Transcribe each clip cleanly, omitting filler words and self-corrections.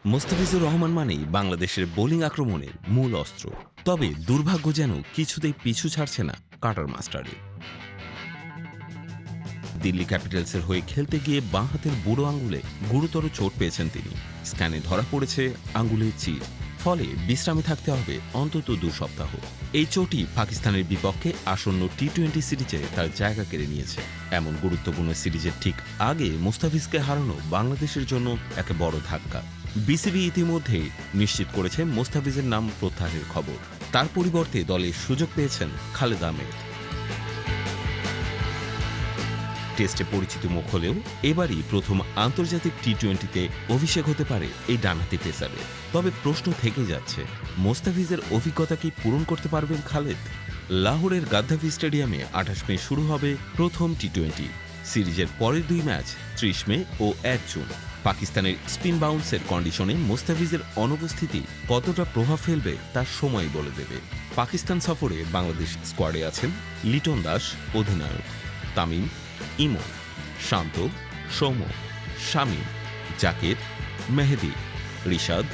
মোস্তাফিজুর রহমান মানেই বাংলাদেশের বোলিং আক্রমণের মূল অস্ত্র। তবে দুর্ভাগ্য যেন কিছুতেই পিছু ছাড়ছে না কাটার মাস্টারে। দিল্লি ক্যাপিটালসের হয়ে খেলতে গিয়ে বাঁ হাতের বুড়ো আঙ্গুলে গুরুতর চোট পেয়েছেন তিনি। স্ক্যানে ধরা পড়েছে আঙ্গুলের চির, ফলে বিশ্রামে থাকতে হবে অন্তত 2 সপ্তাহ। এই চোটই পাকিস্তানের বিপক্ষে আসন্ন টি-20 সিরিজে তার জায়গা কেড়ে নিয়েছে। এমন গুরুত্বপূর্ণ সিরিজের ঠিক আগে মোস্তাফিজকে হারানো বাংলাদেশের জন্য এক বড় ধাক্কা। বিসিবি ইতিমধ্যেই নিশ্চিত করেছে মোস্তাফিজের নাম প্রত্যাহারের খবর। তার পরিবর্তে দলে সুযোগ পেয়েছেন খালেদ আহমেদ। টেস্টে পরিচিত মুখ হলেও এবারই প্রথম আন্তর্জাতিক টি-20তে অভিষেক হতে পারে এই ডানহাতি পেসারের। তবে প্রশ্ন থেকে যাচ্ছে, মোস্তাফিজের অভিজ্ঞতা কি পূরণ করতে পারবেন খালেদ? লাহোরের গাদ্দাফি স্টেডিয়ামে 28 মে শুরু হবে প্রথম টি-20 সিরিজের পরের 2 ম্যাচ 30 মে ও 1 জুন। পাকিস্তানের স্পিন বাউন্সের কন্ডিশনে মোস্তাফিজের অনুপস্থিতি কতটা প্রভাব ফেলবে তার সময় বলে দেবে। পাকিস্তান সফরে বাংলাদেশ স্কোয়াডে আছেন লিটন দাস অধিনায়ক, তামিম, ইমন, শান্ত, সৌম্য, শামীম, জাকের, মেহেদী, রিশাদ,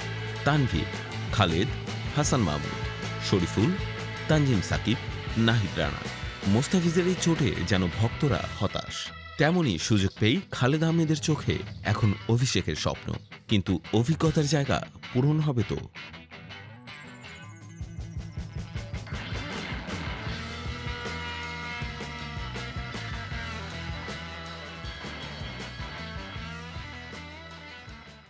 তানভীর, খালেদ, হাসান মাহমুদ, শরীফুল, তানজিম সাকিব, নাহিদ রানা। মোস্তাফিজের এই চোটে যেন ভক্তরা হতাশ। তেমনই সুযোগ পেয়েই খালেদ আহমেদের চোখে এখন অভিষেকের স্বপ্ন। কিন্তু অভিজ্ঞতার জায়গা পূরণ হবে তো?